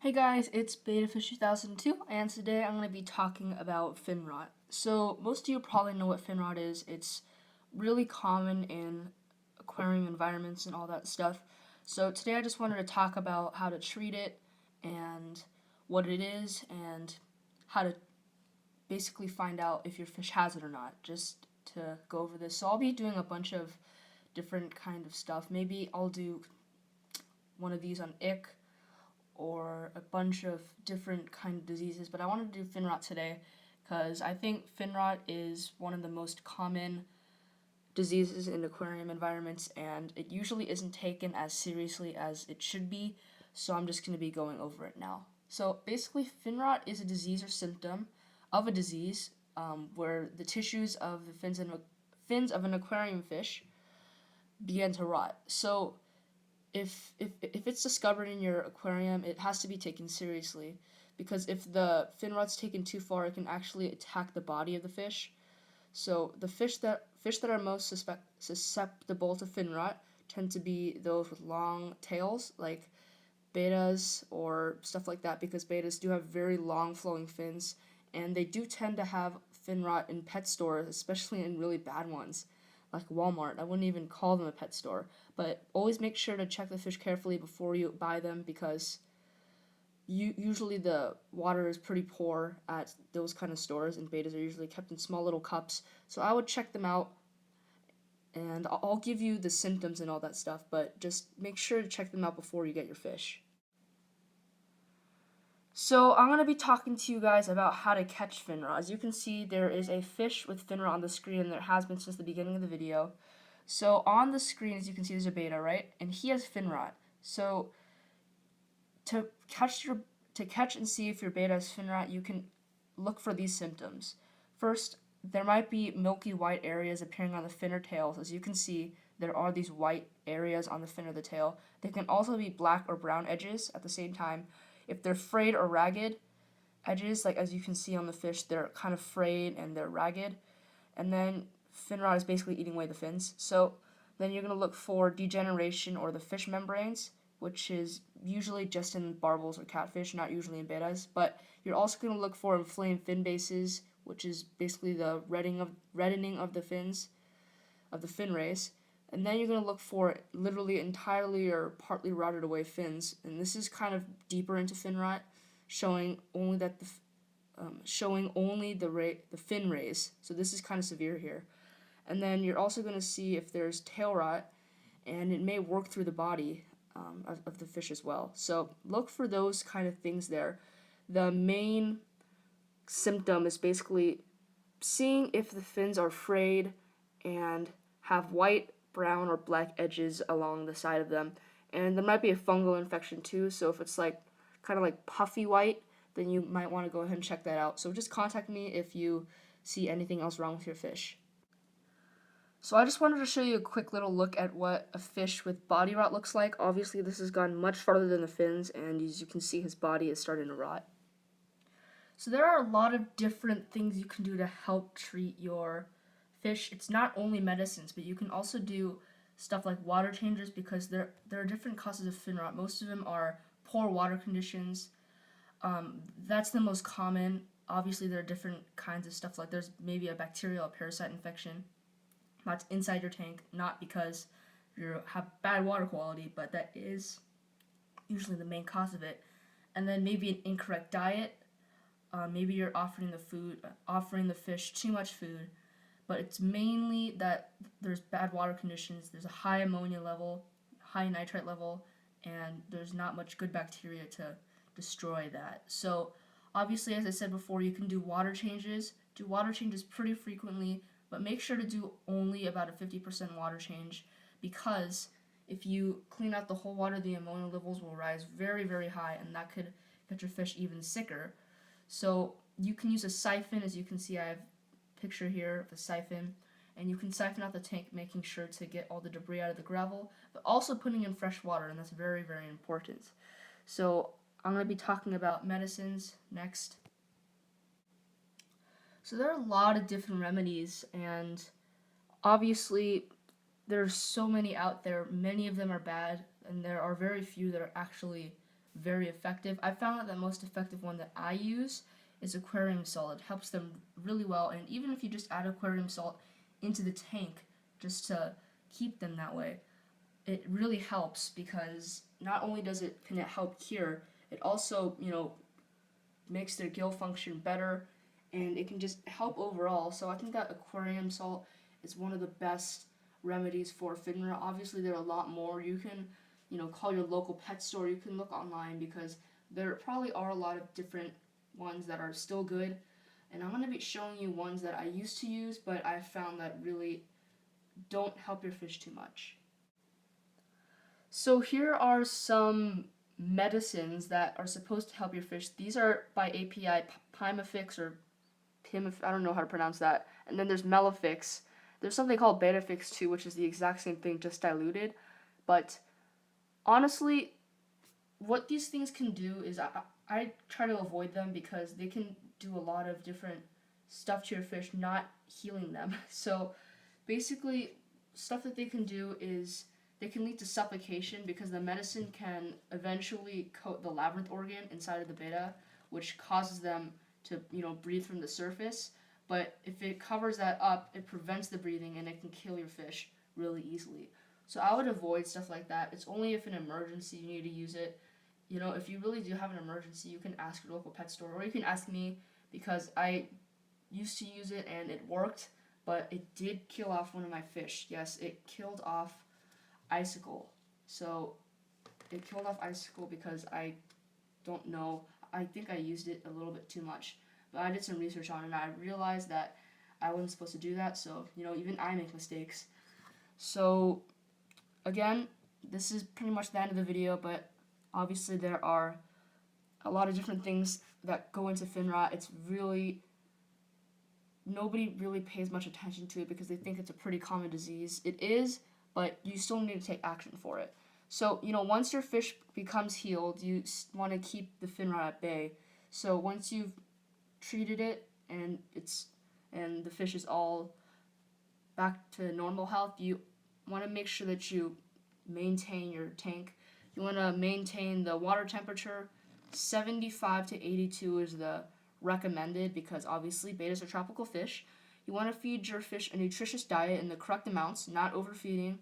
Hey guys, it's Betta Fish 2002, and today I'm going to be talking about fin rot. So, most of you probably know what fin rot is. It's really common in aquarium environments and all that stuff. So, today I just wanted to talk about how to treat it and what it is and how to basically find out if your fish has it or not, just to go over this. So, I'll be doing a bunch of different kind of stuff. Maybe I'll do one of these on ick or a bunch of different kind of diseases, but I wanted to do fin rot today because I think fin rot is one of the most common diseases in aquarium environments, and it usually isn't taken as seriously as it should be, so I'm just going to be going over it now. So basically, fin rot is a disease or symptom of a disease where the tissues of the fins of an aquarium fish begin to rot. So if it's discovered in your aquarium, it has to be taken seriously because if the fin rot's taken too far, it can actually attack the body of the fish. So the fish that are most susceptible to fin rot tend to be those with long tails, like bettas or stuff like that, because bettas do have very long flowing fins, and they do tend to have fin rot in pet stores, especially in really bad ones like Walmart. I wouldn't even call them a pet store, but always make sure to check the fish carefully before you buy them because usually the water is pretty poor at those kind of stores, and bettas are usually kept in small little cups. So I would check them out, and I'll give you the symptoms and all that stuff, but just make sure to check them out before you get your fish. So I'm going to be talking to you guys about how to catch fin rot. As you can see, there is a fish with fin rot on the screen, and there has been since the beginning of the video. So on the screen, as you can see, there's a betta, right? And he has fin rot. So to catch and see if your betta has fin rot, you can look for these symptoms. First, there might be milky white areas appearing on the fin or tails. As you can see, there are these white areas on the fin or the tail. They can also be black or brown edges at the same time. If they're frayed or ragged edges, like as you can see on the fish, they're kind of frayed and they're ragged. And then fin rot is basically eating away the fins. So then you're going to look for degeneration or the fish membranes, which is usually just in barbels or catfish, not usually in bettas. But you're also going to look for inflamed fin bases, which is basically the reddening of the fins, of the fin rays. And then you're going to look for literally entirely or partly rotted away fins. And this is kind of deeper into fin rot, showing only that the fin rays. So this is kind of severe here. And then you're also going to see if there's tail rot, and it may work through the body of the fish as well. So look for those kind of things there. The main symptom is basically seeing if the fins are frayed and have white, brown, or black edges along the side of them. And there might be a fungal infection too, so if it's like kind of like puffy white, then you might want to go ahead and check that out. So just contact me if you see anything else wrong with your fish. So I just wanted to show you a quick little look at what a fish with body rot looks like. Obviously this has gone much farther than the fins, and as you can see, his body is starting to rot. So there are a lot of different things you can do to help treat your fish. It's not only medicines, but you can also do stuff like water changes because there are different causes of fin rot. Most of them are poor water conditions. That's the most common. Obviously, there are different kinds of stuff, like there's maybe a bacterial or parasite infection that's inside your tank, not because you have bad water quality, but that is usually the main cause of it. And then maybe an incorrect diet. Maybe you're offering the fish too much food, but it's mainly that there's bad water conditions. There's a high ammonia level, high nitrite level, and there's not much good bacteria to destroy that. So obviously, as I said before, you can do water changes. Do water changes pretty frequently, but make sure to do only about a 50% water change because if you clean out the whole water, the ammonia levels will rise very, very high, and that could get your fish even sicker. So you can use a siphon. As you can see, I have a picture here of a siphon, and you can siphon out the tank, making sure to get all the debris out of the gravel, but also putting in fresh water, and that's very, very important. So I'm going to be talking about medicines next. So there are a lot of different remedies, and obviously there's so many out there. Many of them are bad, and there are very few that are actually very effective. I found that the most effective one that I use is aquarium salt. It helps them really well, and even if you just add aquarium salt into the tank just to keep them that way, it really helps, because not only can it help cure, it also, makes their gill function better, and it can just help overall. So I think that aquarium salt is one of the best remedies for fin rot. Obviously, there are a lot more. You can, call your local pet store. You can look online, because there probably are a lot of different ones that are still good. And I'm going to be showing you ones that I used to use, but I found that really don't help your fish too much. So here are some medicines that are supposed to help your fish. These are by API, Pimafix or I don't know how to pronounce that. And then there's Melafix. There's something called Betta Fix too, which is the exact same thing, just diluted. But honestly, what these things can do is I try to avoid them, because they can do a lot of different stuff to your fish, not healing them. So basically, stuff that they can do is they can lead to suffocation, because the medicine can eventually coat the labyrinth organ inside of the betta, which causes them to, breathe from the surface. But if it covers that up, it prevents the breathing, and it can kill your fish really easily. So I would avoid stuff like that. It's only if an emergency you need to use it. If you really do have an emergency, you can ask your local pet store, or you can ask me, because I used to use it and it worked, but it did kill off one of my fish. Yes, it killed off Icicle. So it killed off Icicle because I don't know. I think I used it a little bit too much. But I did some research on it, and I realized that I wasn't supposed to do that. So, even I make mistakes. So, again, this is pretty much the end of the video, but obviously there are a lot of different things that go into fin rot. It's really, nobody really pays much attention to it, because they think it's a pretty common disease. It is, but you still need to take action for it. So, once your fish becomes healed, you want to keep the fin rot at bay. So once you've treated it and the fish is all back to normal health, you want to make sure that you maintain your tank. You want to maintain the water temperature. 75 to 82 is the recommended, because obviously bettas are tropical fish. You want to feed your fish a nutritious diet in the correct amounts, not overfeeding.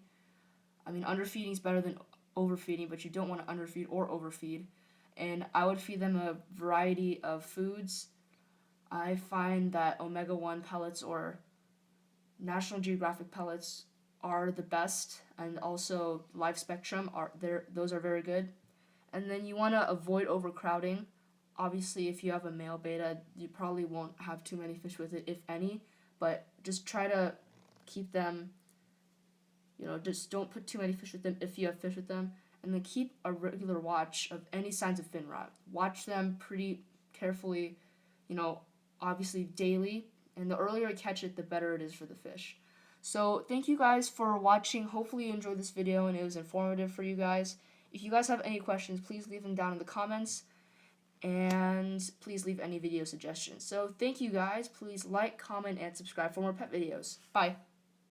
I mean, underfeeding is better than overfeeding, but you don't want to underfeed or overfeed. And I would feed them a variety of foods. I find that omega-1 pellets or National Geographic pellets are the best, and also Live Spectrum those are very good. And then you want to avoid overcrowding. Obviously, if you have a male betta, you probably won't have too many fish with it, if any, but just try to keep them, just don't put too many fish with them if you have fish with them. And then keep a regular watch of any signs of fin rot. Watch them pretty carefully, obviously daily. And the earlier you catch it, the better it is for the fish. So thank you guys for watching. Hopefully you enjoyed this video and it was informative for you guys. If you guys have any questions, please leave them down in the comments. And please leave any video suggestions. So thank you guys. Please like, comment, and subscribe for more pet videos. Bye.